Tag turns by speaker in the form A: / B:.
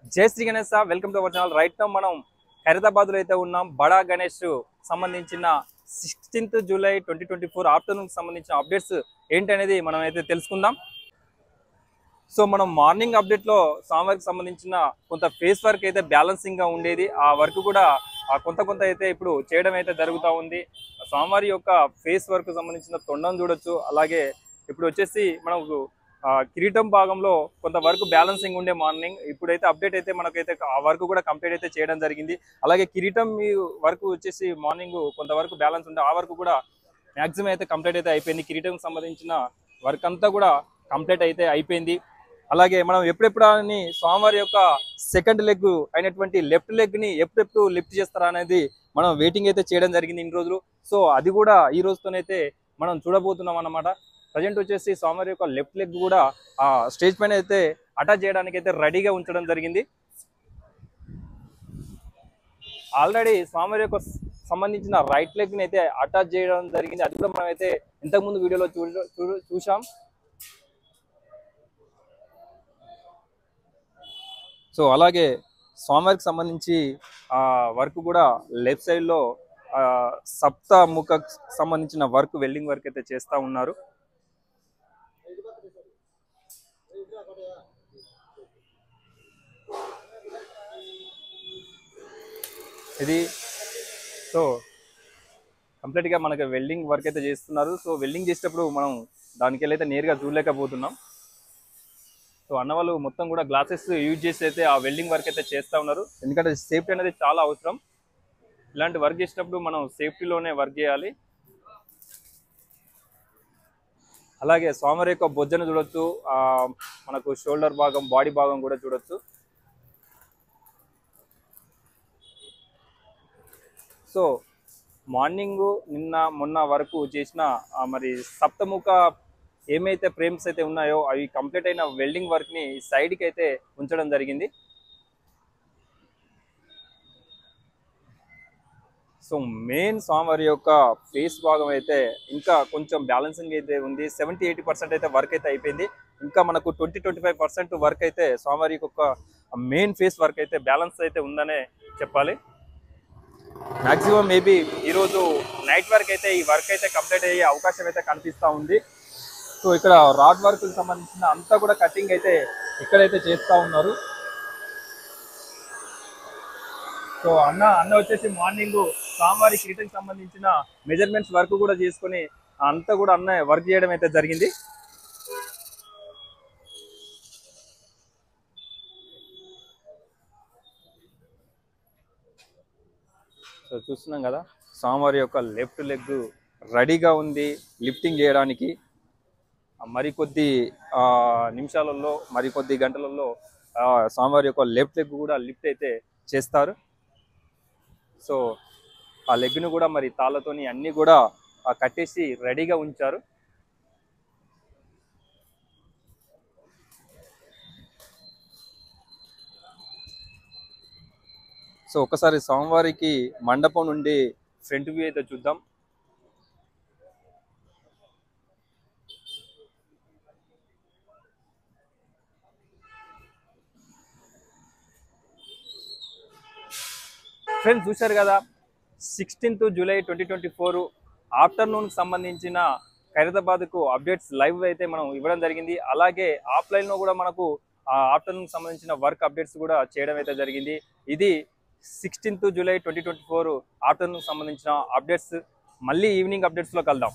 A: జై Shri Ganesh, welcome to our channel. Right now మనం హైదరాబాద్ లో అయితే ఉన్నాం. బడా గణేష్ సంబంధించిన 16th జూలై 2024 ఆఫ్టర్నూన్ సంబంధించిన అప్డేట్స్ ఏంటనేది మనం అయితే తెలుసుకుందాం. సో మనం మార్నింగ్ అప్డేట్ లో స్వామివారికి సంబంధించిన కొంత ఫేస్ వర్క్ అయితే బ్యాలెన్సింగ్ గా ఉండేది. ఆ వర్క్ కూడా కొంత అయితే ఇప్పుడు చేయడం అయితే జరుగుతూ ఉంది. స్వామివారి యొక్క ఫేస్ వర్క్ సంబంధించిన తొండం చూడొచ్చు. అలాగే ఇప్పుడు వచ్చేసి మనకు కిరీటం భాగంలో కొంత వర్క్ బ్యాలెన్సింగ్ ఉండే మార్నింగ్. ఇప్పుడైతే అప్డేట్ అయితే మనకైతే ఆ వర్క్ కూడా కంప్లీట్ అయితే చేయడం జరిగింది. అలాగే కిరీటం వర్క్ వచ్చేసి మార్నింగ్ కొంత వరకు బ్యాలెన్స్ ఉండే ఆ వర్క్ కూడా మ్యాక్సిమం అయితే కంప్లీట్ అయితే అయిపోయింది. కిరీటం సంబంధించిన వర్క్ అంతా కూడా కంప్లీట్ అయితే అయిపోయింది. అలాగే మనం ఎప్పుడెప్పుడు అని స్వామివారి యొక్క సెకండ్ లెగ్ అయినటువంటి లెఫ్ట్ లెగ్ ని ఎప్పుడెప్పుడు లిఫ్ట్ చేస్తారా అనేది మనం వెయిటింగ్ అయితే చేయడం జరిగింది ఇన్ని రోజులు. సో అది కూడా ఈ రోజుతోనైతే మనం చూడబోతున్నాం అన్నమాట. ప్రజెంట్ వచ్చేసి స్వామివారి యొక్క లెఫ్ట్ లెగ్ కూడా ఆ స్టేజ్ పైన అయితే అటాచ్ చేయడానికి అయితే రెడీగా ఉంచడం జరిగింది. ఆల్రెడీ స్వామివారి యొక్క సంబంధించిన రైట్ లెగ్ ని అయితే అటాచ్ చేయడం జరిగింది. అది కూడా మనం అయితే ఇంతకుముందు వీడియోలో చూసాం. సో అలాగే స్వామివారికి సంబంధించి వర్క్ కూడా లెఫ్ట్ సైడ్ లో సప్తముఖ సంబంధించిన వర్క్ వెల్డింగ్ వర్క్ అయితే చేస్తూ ఉన్నారు. ఇది సో కంప్లీట్ గా మనకి వెల్డింగ్ వర్క్ అయితే చేస్తున్నారు. సో వెల్డింగ్ చేసేటప్పుడు మనం దానికి వెళ్ళైతే నేరుగా చూడలేకపోతున్నాం. సో అన్న వాళ్ళు మొత్తం కూడా గ్లాసెస్ యూజ్ చేసి అయితే ఆ వెల్డింగ్ వర్క్ అయితే చేస్తూ ఉన్నారు. ఎందుకంటే సేఫ్టీ అనేది చాలా అవసరం. ఇలాంటి వర్క్ చేసేటప్పుడు మనం సేఫ్టీలోనే వర్క్ చేయాలి. అలాగే స్వామివారి యొక్క బొజ్జను చూడొచ్చు. మనకు షోల్డర్ భాగం, బాడీ భాగం కూడా చూడొచ్చు. సో మార్నింగ్ నిన్న మొన్న వరకు చేసిన మరి సప్తముఖ ఏమైతే ఫ్రేమ్స్ అయితే ఉన్నాయో అవి కంప్లీట్ అయిన వెల్డింగ్ వర్క్ ని సైడ్ కి అయితే ఉంచడం జరిగింది. సో మెయిన్ స్వామివారి యొక్క ఫేస్ భాగం అయితే ఇంకా కొంచెం బ్యాలెన్సింగ్ అయితే ఉంది. 70-80% అయితే వర్క్ అయితే అయిపోయింది. ఇంకా మనకు 20-25% వర్క్ అయితే స్వామివారి యొక్క మెయిన్ ఫేస్ వర్క్ అయితే బ్యాలెన్స్ అయితే ఉందనే చెప్పాలి. మాక్సిమం మేబీ ఈరోజు నైట్ వరకు అయితే ఈ వర్క్ అయితే కంప్లీట్ అయ్యే అవకాశం అయితే కనిపిస్తూ ఉంది. సో ఇక్కడ రాడ్ వర్క్ సంబంధించిన అంతా కూడా కటింగ్ అయితే ఇక్కడైతే చేస్తూ ఉన్నారు. సో అన్న వచ్చేసి మార్నింగ్ స్వామివారి కిరీటంకి సంబంధించిన మెజర్మెంట్స్ వర్క్ కూడా చేసుకొని అంతా కూడా అన్న వర్క్ చేయడం అయితే జరిగింది. సో చూస్తున్నాం కదా, స్వామివారి యొక్క లెఫ్ట్ లెగ్ రెడీగా ఉంది లిఫ్టింగ్ చేయడానికి. మరికొద్ది నిమిషాలలో, మరికొద్ది గంటలలో స్వామివారి యొక్క లెఫ్ట్ లెగ్ కూడా లిఫ్ట్ అయితే చేస్తారు. సో ఆ లెగ్ను కూడా మరి తాళ్ళతోని అన్ని కూడా కట్టేసి రెడీగా ఉంచారు. సో ఒకసారి స్వామివారికి మండపం నుండి ఫ్రంట్ వ్యూ అయితే చూద్దాం. ఫ్రెండ్స్ చూశారు కదా, 16th జూలై 2024 ఆఫ్టర్నూన్ సంబంధించిన ఖైరతాబాద్కు అప్డేట్స్ లైవ్ అయితే మనం ఇవ్వడం జరిగింది. అలాగే ఆఫ్లైన్లో కూడా మనకు ఆఫ్టర్నూన్ సంబంధించిన వర్క్ అప్డేట్స్ కూడా చేయడం అయితే జరిగింది. ఇది 16th జూలై 2024 ఆఫ్టర్నూన్ సంబంధించిన అప్డేట్స్. మళ్ళీ ఈవినింగ్ అప్డేట్స్లో కలుద్దాం.